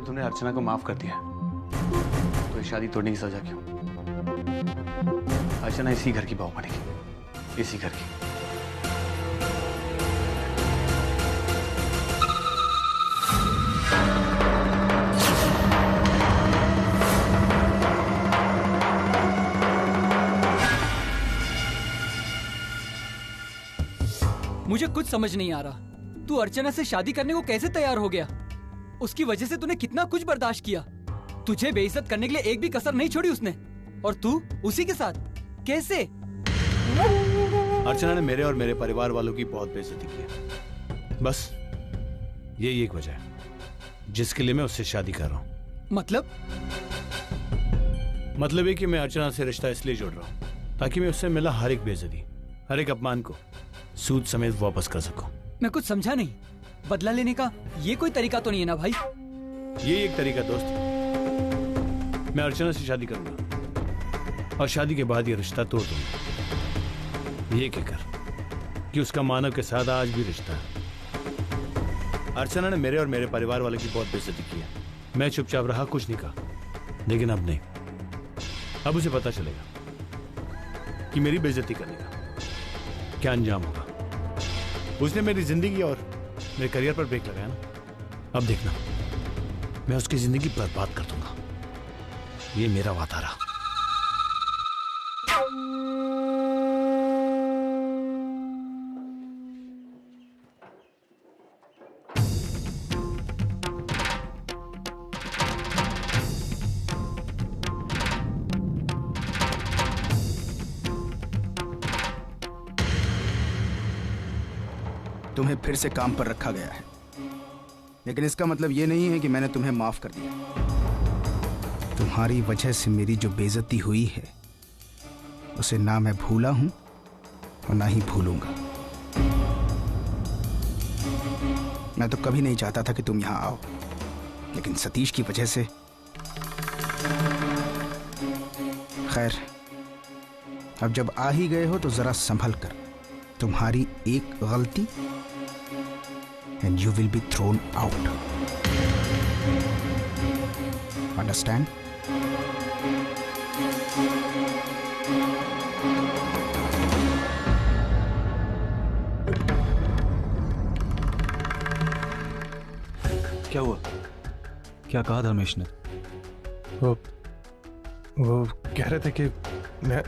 तुमने अर्चना को माफ कर दिया तो ये शादी तोड़ने की सजा क्यों? अर्चना इसी घर की बहू बनेगी, इसी घर की। मुझे कुछ समझ नहीं आ रहा, तू अर्चना से शादी करने को कैसे तैयार हो गया? उसकी वजह से तूने कितना कुछ बर्दाश्त किया। तुझे बेइज्जत करने के लिए एक भी कसर नहीं छोड़ी उसने, और तू उसी के साथ कैसे? अर्चना ने मेरे और मेरे परिवार वालों की बहुत बेइज्जती की, बस यही एक वजह है जिसके लिए मैं उससे शादी कर रहा हूँ। मतलब ये कि मैं अर्चना से रिश्ता इसलिए जोड़ रहा हूँ ताकि मैं उससे मिला हर एक बेइज्जती, हर एक अपमान को सूद समेत वापस कर सकूं। मैं कुछ समझा नहीं, बदला लेने का ये कोई तरीका तो नहीं है ना भाई? ये एक तरीका दोस्त, मैं अर्चना से शादी करूंगा और शादी के बाद ये रिश्ता तोड़ दूंगा, ये कहकर कि उसका मानव के साथ आज भी रिश्ता है। अर्चना ने मेरे और मेरे परिवार वालों की बहुत बेइज्जती की है। मैं चुपचाप रहा, कुछ नहीं कहा, लेकिन अब नहीं, अब उसे पता चलेगा कि मेरी बेइज्जती करने का क्या अंजाम होगा। उसने मेरी जिंदगी और मेरे करियर पर ब्रेक लगाया ना, अब देखना मैं उसकी जिंदगी बर्बाद कर दूंगा, ये मेरा वादा रहा। तुम्हें फिर से काम पर रखा गया है, लेकिन इसका मतलब यह नहीं है कि मैंने तुम्हें माफ कर दिया। तुम्हारी वजह से मेरी जो बेइज्जती हुई है उसे ना मैं भूला हूं और ना ही भूलूंगा। मैं तो कभी नहीं चाहता था कि तुम यहां आओ, लेकिन सतीश की वजह से। खैर, अब जब आ ही गए हो तो जरा संभल कर। तुम्हारी एक गलती and you will be thrown out. Understand? क्या हुआ? क्या कहा धर्मेश ने? वो कह रहे थे कि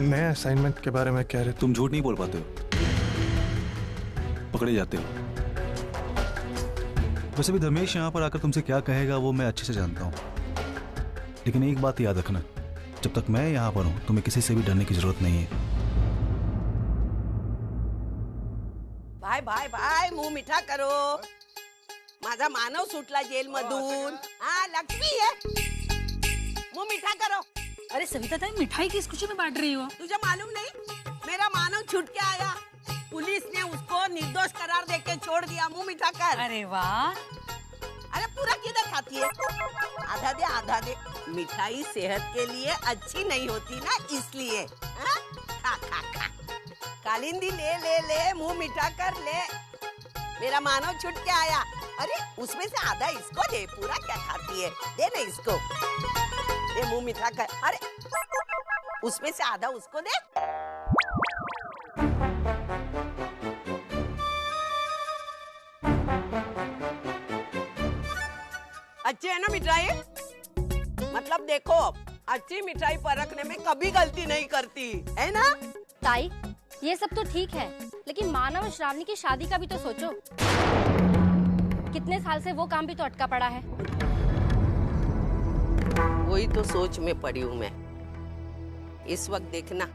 नए असाइनमेंट के बारे में कह रहे। तुम झूठ नहीं बोल पाते हो, पकड़े जाते हो। वैसे भी धर्मेश यहाँ पर आकर तुमसे क्या कहेगा वो मैं अच्छे से जानता हूँ, लेकिन एक बात याद रखना, जब तक मैं यहाँ पर हूँ तुम्हें किसी से भी डरने की जरूरत नहीं है। भाई भाई भाई, मुंह मीठा करो, माझा मानव सुटला जेल मधून। हाँ, लक्ष्मी है, मुंह मीठा करो। अरे सविता ताई, मिठाई किस खुशी में बांट रही हो? तुझे मालूम नहीं, मेरा मानव छूट के आया, पुलिस ने उसको निर्दोष करार देके छोड़ दिया। मुंह मीठा कर। अरे वाह। अरे पूरा किधर खाती है? आधा दे आधा दे। मिठाई सेहत के लिए अच्छी नहीं होती ना, इसलिए। खा खा खा। कालिंदी ले ले ले, मुंह मीठा कर ले। मेरा मानव छूट के आया। अरे उसमें से आधा इसको दे, पूरा क्या खाती है? दे ना इसको, दे, मुंह मीठा कर। अरे उसमें से आधा उसको दे। अच्छी है ना मिठाई? मतलब देखो, अच्छी मिठाई परखने में कभी गलती नहीं करती है ना? ताई, ये सब तो ठीक है, लेकिन मानव और श्रावणी की शादी का भी तो सोचो। कितने साल से वो काम भी तो अटका पड़ा है। वही तो सोच में पड़ी हूँ मैं। इस वक्त देखना,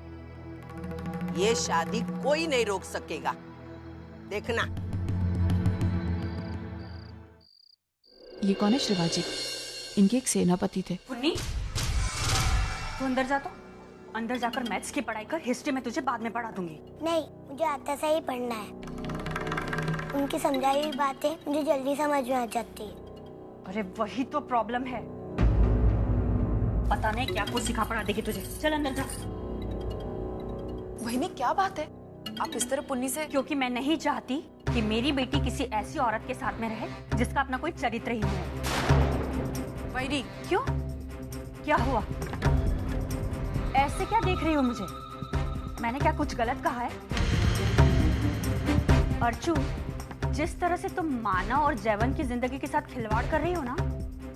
ये शादी कोई नहीं रोक सकेगा, देखना। ये कौन है? शिवाजी, इनके एक सेनापति थे। पुन्नी, तू अंदर जा, तो अंदर जाकर मैथ्स की पढ़ाई कर, हिस्ट्री में तुझे बाद में पढ़ा दूंगी। नहीं, मुझे आता से ही पढ़ना है। उनकी समझाई हुई बातें मुझे जल्दी समझ में आ जाती है। अरे वही तो प्रॉब्लम है, पता नहीं क्या कुछ सिखा पढ़ा देगी तुझे। चल अंदर जा। वही क्या बात है, आप इस तरह पुन्नी से? क्योंकि मैं नहीं चाहती कि मेरी बेटी किसी ऐसी औरत के साथ में रहे जिसका अपना कोई चरित्र ही नहीं है। वैरी क्यों? क्या हुआ? ऐसे क्या देख रही हो मुझे? मैंने क्या कुछ गलत कहा है? अर्चू, जिस तरह से तुम माना और जैवन की जिंदगी के साथ खिलवाड़ कर रही हो ना,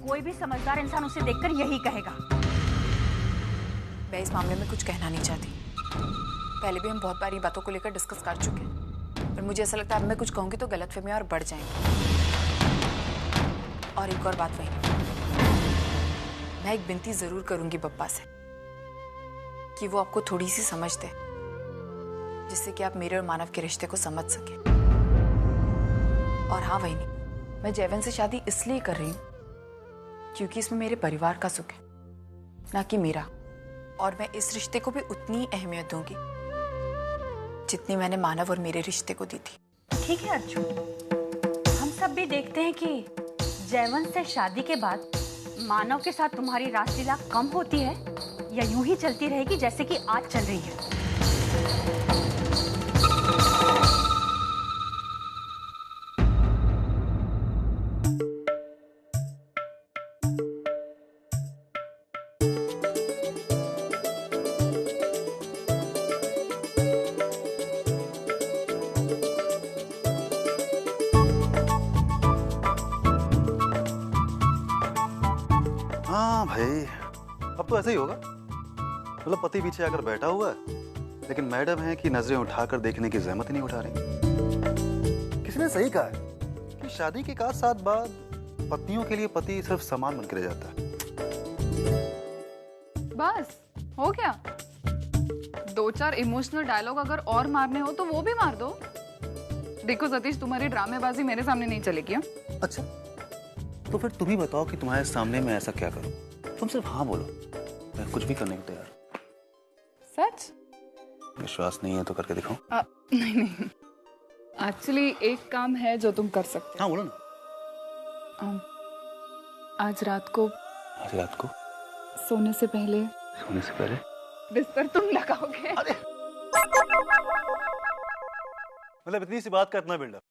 कोई भी समझदार इंसान उसे देखकर यही कहेगा। मैं इस मामले में कुछ कहना नहीं चाहती। पहले भी हम बहुत बार ये बातों को लेकर डिस्कस कर चुके हैं, पर मुझे ऐसा लगता है अब मैं कुछ कहूंगी तो गलतफहमियां और बढ़ जाएंगी। और एक और बात वही, मैं एक विनती जरूर करूंगी पप्पा से कि वो आपको थोड़ी सी समझ दे, जिससे कि आप मेरे और मानव के रिश्ते को समझ सके। और हाँ वही नहीं, मैं जैवन से शादी इसलिए कर रही हूँ क्योंकि इसमें मेरे परिवार का सुख है, ना कि मेरा। और मैं इस रिश्ते को भी उतनी अहमियत दूंगी जितनी मैंने मानव और मेरे रिश्ते को दी थी। ठीक है अर्जुन, हम सब भी देखते हैं कि जैवन से शादी के बाद मानव के साथ तुम्हारी रासलीला कम होती है या यूं ही चलती रहेगी जैसे कि आज चल रही है। हाँ भाई, अब तो ऐसा ही होगा। मतलब पति पीछे आकर बैठा हुआ है, लेकिन मैडम है कि नजरें उठाकर देखने की जहमत ही नहीं उठा रही। किसी ने सही कहा है कि शादी के 1 साल बाद पत्नियों के लिए पति सिर्फ सामान बन के रह जाता है। बस हो गया? 2-4 इमोशनल डायलॉग अगर और मारने हो तो वो भी मार दो। देखो सतीश, तुम्हारी ड्रामेबाजी मेरे सामने नहीं चलेगी। अच्छा, तो फिर तुम ही बताओ कि तुम्हारे सामने मैं ऐसा क्या करूं? तुम सिर्फ हाँ बोलो, मैं कुछ भी करने को तैयार। सच? विश्वास नहीं है तो करके दिखाओ। नहीं नहीं, एक्चुअली एक काम है जो तुम कर सकते हो। हाँ बोलो ना। आज रात को सोने से पहले बिस्तर तुम लगाओगे? अरे मतलब इतनी सी बात का इतना बिल्डअप?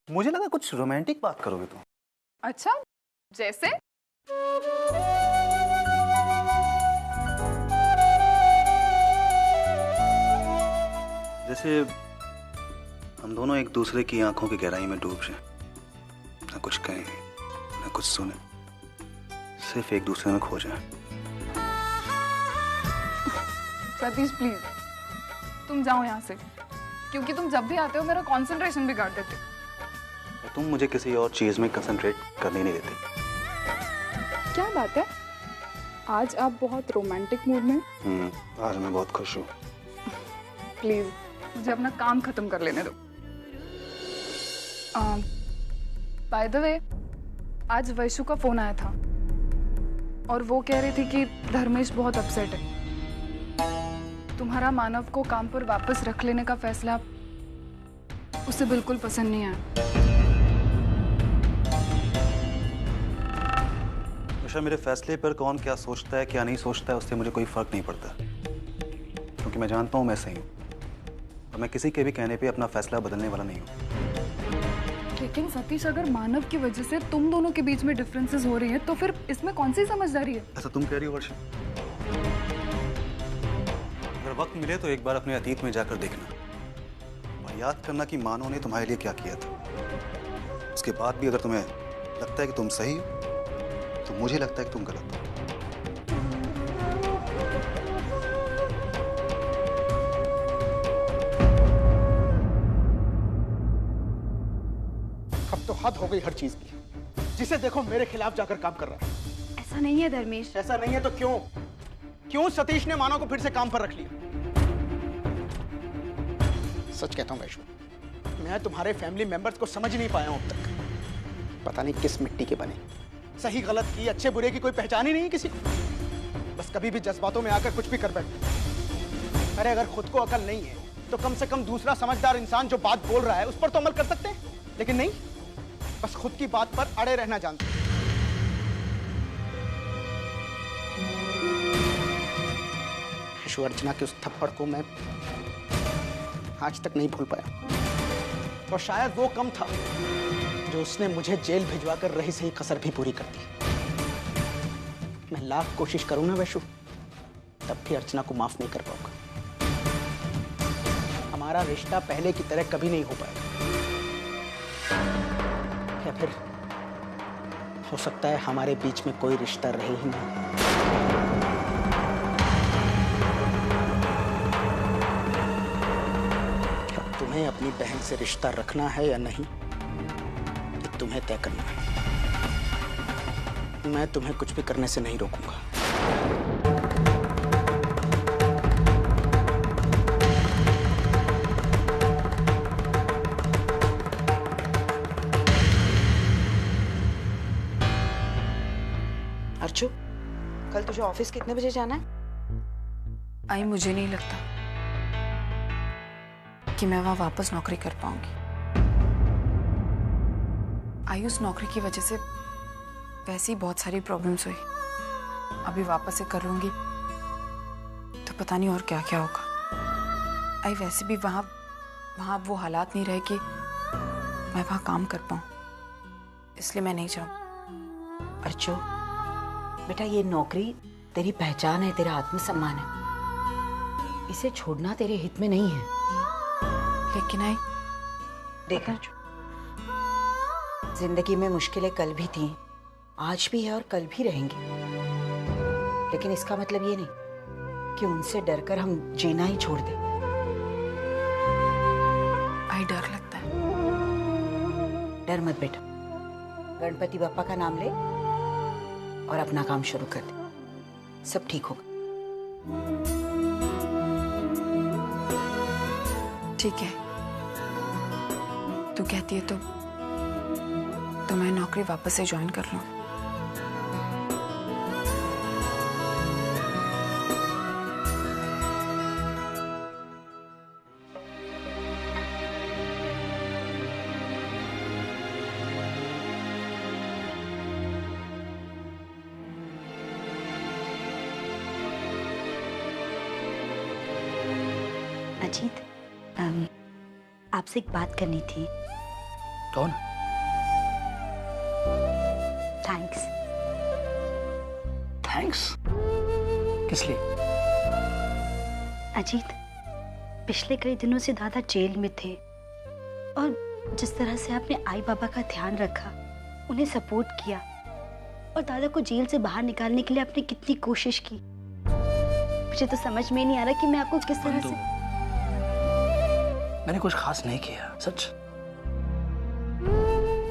मुझे लगा कुछ रोमांटिक बात करोगे तुम। अच्छा, जैसे? जैसे हम दोनों एक दूसरे की आंखों की गहराई में डूब जाएं, ना कुछ कहें ना कुछ सुने, सिर्फ एक दूसरे में खो जाएं। सतीश प्लीज, तुम जाओ यहाँ से, क्योंकि तुम जब भी आते हो मेरा कंसंट्रेशन बिगाड़ देते हो। तुम मुझे किसी और चीज में कंसंट्रेट करने नहीं देते। क्या बात है, आज आप बहुत रोमांटिक मूड में? आज मैं बहुत खुश हूँ। प्लीज मुझे अपना काम खत्म कर लेने दो। बाय द वे, आज वैशु का फोन आया था और वो कह रही थी कि धर्मेश बहुत अपसेट है। तुम्हारा मानव को काम पर वापस रख लेने का फैसला उसे बिल्कुल पसंद नहीं आया। मेरे फैसले पर कौन क्या सोचता है क्या नहीं सोचता है उससे मुझे कोई फर्क नहीं पड़ता, क्योंकि मैं जानता हूं मैं सही हूं और मैं किसी के भी कहने पे अपना फैसला बदलने वाला नहीं हूं। लेकिन सतीश, अगर मानव की वजह से तुम दोनों के बीच में डिफरेंसेस हो रही हैं तो फिर इसमें कौन सी समझदारी है? ऐसा तुम कह रही हो वर्षा? अगर वक्त मिले तो एक बार अपने अतीत में जाकर देखना और याद करना कि मानव ने तुम्हारे लिए क्या किया था। उसके बाद भी अगर तुम्हें लगता है कि तुम सही हो तो मुझे लगता है कि तुम गलत हो। अब तो हद हो गई हर चीज की। जिसे देखो मेरे खिलाफ जाकर काम कर रहा है। ऐसा नहीं है धर्मेश। ऐसा नहीं है तो क्यों सतीश ने मानव को फिर से काम पर रख लिया? सच कहता हूं वैशु, मैं तुम्हारे फैमिली मेंबर्स को समझ नहीं पाया हूं अब तक। पता नहीं किस मिट्टी के बने, सही गलत की अच्छे बुरे की कोई पहचान ही नहीं है किसी को। बस कभी भी जज्बातों में आकर कुछ भी कर बैठते। अरे अगर खुद को अकल नहीं है तो कम से कम दूसरा समझदार इंसान जो बात बोल रहा है उस पर तो अमल कर सकते हैं, लेकिन नहीं, बस खुद की बात पर अड़े रहना जानते हैं। अर्चना के उस थप्पड़ को मैं आज तक नहीं भूल पाया और शायद वो कम था जो उसने मुझे जेल भिजवाकर रही सही कसर भी पूरी कर दी। मैं लाख कोशिश करूं ना वैशु, तब भी अर्चना को माफ नहीं कर पाऊंगा। हमारा रिश्ता पहले की तरह कभी नहीं हो पाएगा, या फिर हो सकता है हमारे बीच में कोई रिश्ता रहे ही नहीं। अब तुम्हें अपनी बहन से रिश्ता रखना है या नहीं, ये तुम्हें तय करना है। मैं तुम्हें कुछ भी करने से नहीं रोकूंगा। अर्चू, कल तुझे ऑफिस कितने बजे जाना है? आई, मुझे नहीं लगता कि मैं वहां वापस नौकरी कर पाऊंगी। आई, उस नौकरी की वजह से वैसे ही बहुत सारी प्रॉब्लम्स हुई। अभी वापस से कर लूंगी तो पता नहीं और क्या क्या होगा। आई, वैसे भी वहां वो हालात नहीं रहे कि मैं वहां काम कर पाऊं, इसलिए मैं नहीं चाहूँ। अर्चू बेटा, ये नौकरी तेरी पहचान है, तेरा आत्मसम्मान है, इसे छोड़ना तेरे हित में नहीं है। लेकिन आई देख अर्चू, जिंदगी में मुश्किलें कल भी थी, आज भी है और कल भी रहेंगी, लेकिन इसका मतलब ये नहीं कि उनसे डरकर हम जीना ही छोड़ दें। आई, डर लगता है। डर मत बेटा, गणपति बप्पा का नाम ले और अपना काम शुरू कर दे, सब ठीक होगा। ठीक है, तू कहती है तो मैं नौकरी वापस से ज्वाइन कर लूं। अजीत, आपसे एक बात करनी थी। कौन? थैंक्स। थैंक्स? किस लिए? अजीत, पिछले कई दिनों से दादा जेल में थे और जिस तरह से आपने आई बाबा का ध्यान रखा, उन्हें सपोर्ट किया और दादा को जेल से बाहर निकालने के लिए आपने कितनी कोशिश की, मुझे तो समझ में नहीं आ रहा कि मैं आपको किस तरह से। मैंने कुछ खास नहीं किया, सच।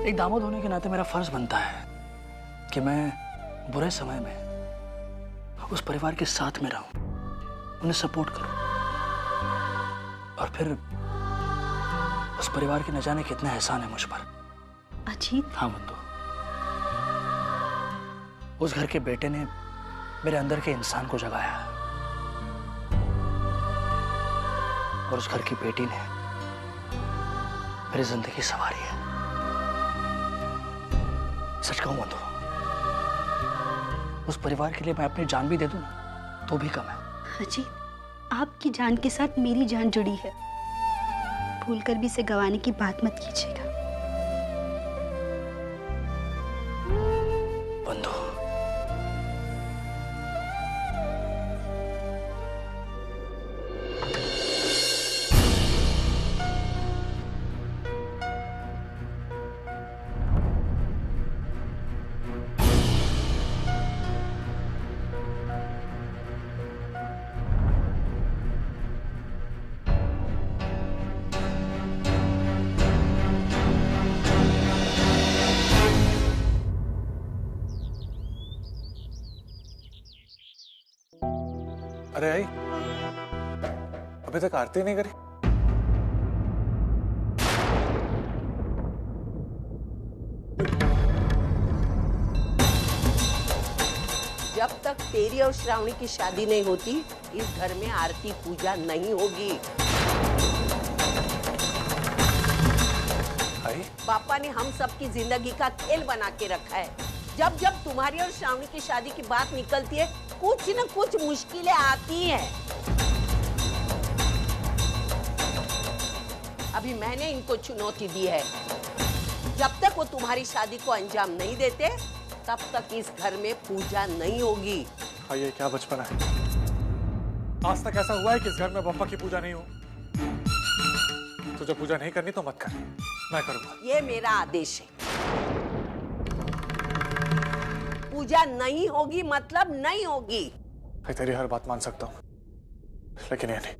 एक दामाद होने के नाते मेरा फर्ज बनता है कि मैं बुरे समय में उस परिवार के साथ में रहूं, उन्हें सपोर्ट करूं, और फिर उस परिवार के न जाने कितना एहसान है मुझ पर। अजीत। हाँ बंधु, उस घर के बेटे ने मेरे अंदर के इंसान को जगाया और उस घर की बेटी ने मेरी जिंदगी संवारी है। सच कहूं बंधु, उस परिवार के लिए मैं अपनी जान भी दे दूं ना तो भी कम है। अजीत, आपकी जान के साथ मेरी जान जुड़ी है, भूलकर भी इसे गंवाने की बात मत कीजिएगा। बंधु, अरे आई, अभी तक आरती नहीं करी? जब तक तेरी और श्रावणी की शादी नहीं होती, इस घर में आरती पूजा नहीं होगी। आई? पापा ने हम सबकी जिंदगी का खेल बना के रखा है। जब जब तुम्हारी और श्रावणी की शादी की बात निकलती है, कुछ न कुछ मुश्किलें आती हैं। अभी मैंने इनको चुनौती दी है, जब तक वो तुम्हारी शादी को अंजाम नहीं देते, तब तक इस घर में पूजा नहीं होगी। हाँ, ये क्या बचपन है। आज तक ऐसा हुआ है कि इस घर में बप्पा की पूजा नहीं हो। तुझे पूजा नहीं करनी तो मत कर, मैं करूंगा। ये मेरा आदेश है। पूजा नहीं होगी मतलब नहीं होगी। मैं तेरी हर बात मान सकता हूँ, लेकिन ये नहीं।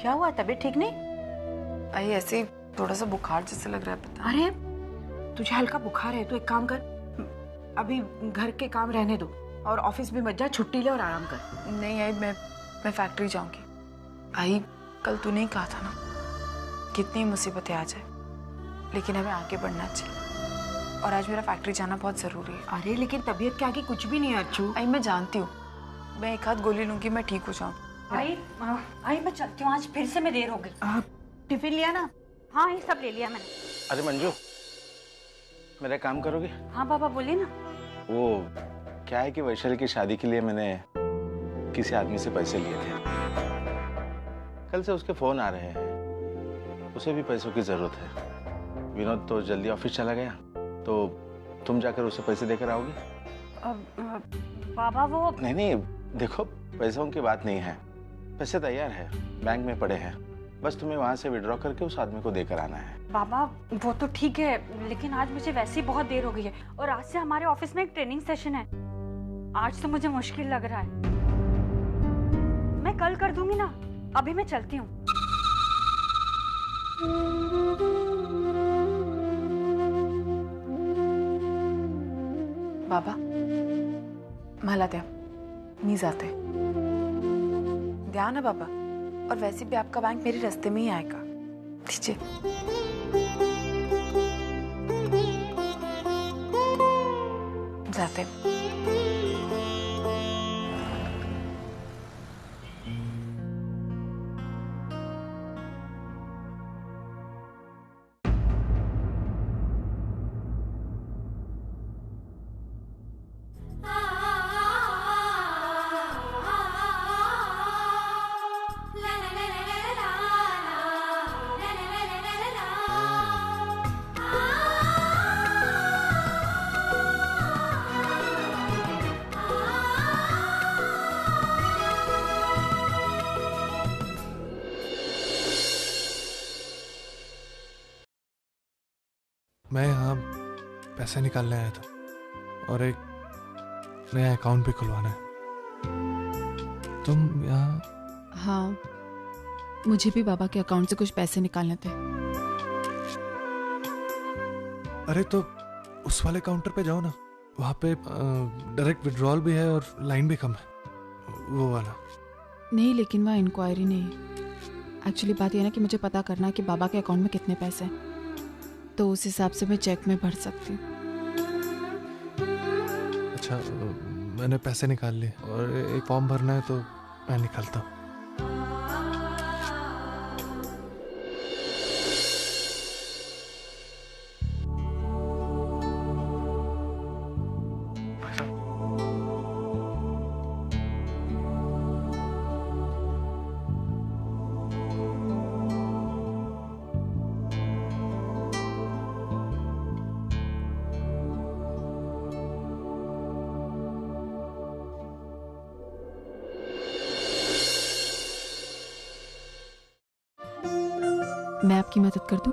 क्या हुआ, तबीयत ठीक नहीं? आई ऐसे ही थोड़ा सा बुखार जैसे लग रहा है, पता। अरे तुझे हल्का बुखार है तो एक काम कर, अभी घर के काम रहने दो और ऑफिस भी मत जा, छुट्टी ले और आराम कर। नहीं आई, मैं फैक्ट्री जाऊंगी। आई, कल तूने ही कहा था ना, कितनी मुसीबतें आ जाए लेकिन हमें आगे बढ़ना चाहिए, और आज मेरा फैक्ट्री जाना बहुत जरूरी है। अरे लेकिन तबीयत के आगे कुछ भी नहीं है अर्चू। आई मैं जानती हूँ, मैं एक हाथ गोली लूंगी, मैं ठीक हो जाऊँ। आई मैं चलती हूँ, आज फिर से मैं देर हो गई। टिफिन लिया ना? हाँ ये सब ले लिया मैंने। अरे मंजू, मेरा काम करोगे? हाँ पापा बोलिए ना। वो क्या है कि वैशाली की शादी के लिए मैंने किसी आदमी से पैसे लिए थे। कल से उसके फोन आ रहे हैं, उसे भी पैसों की जरूरत है। विनोद तो जल्दी ऑफिस चला गया, तो तुम जाकर उसे पैसे देकर आओगी? पापा वो नहीं, देखो पैसों की बात नहीं है, पैसे तैयार है, बैंक में पड़े हैं, बस तुम्हें वहां से विड्रॉ करके उस आदमी को देकर आना है। बाबा वो तो ठीक है, लेकिन आज मुझे वैसे ही बहुत देर हो गई है और आज से हमारे ऑफिस में एक ट्रेनिंग सेशन है। आज तो मुझे मुश्किल लग रहा है। मैं कल कर दूंगी ना, अभी मैं चलती हूँ। बाबा मला द्या, मी जाते। ध्यान है बाबा, और वैसे भी आपका बैंक मेरे रास्ते में ही आएगा। दीजिए। जाते। मैं यहाँ पैसे निकालने आया था और एक नया अकाउंट भी खुलवाना है। तुम यहाँ? हाँ, मुझे भी बाबा के अकाउंट से कुछ पैसे निकालने थे। अरे तो उस वाले काउंटर पे जाओ ना, वहाँ पे डायरेक्ट विड्रॉल भी है और लाइन भी कम है, वो वाला। नहीं, लेकिन वहाँ इंक्वायरी नहीं। एक्चुअली बात यह ना कि मुझे पता करना है कि बाबा के अकाउंट में कितने पैसे हैं, तो उस हिसाब से मैं चेक में भर सकती हूँ। अच्छा, मैंने पैसे निकाल लिए और एक फॉर्म भरना है, तो मैं निकालता हूँ। मैं आपकी मदद कर दूं?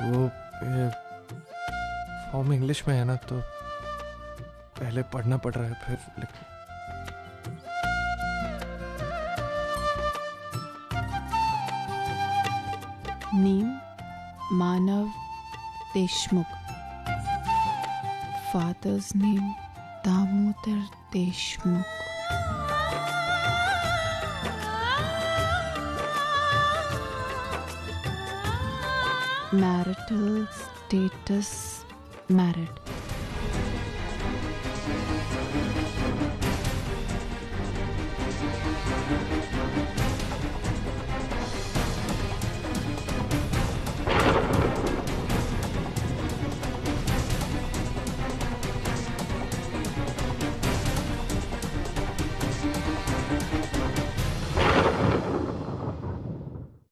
वो ये फॉर्म इंग्लिश में है ना, तो पहले पढ़ना पड़ रहा है, फिर नेम, मानव Deshmukh. Father's name Damodar Deshmukh. Marital status married.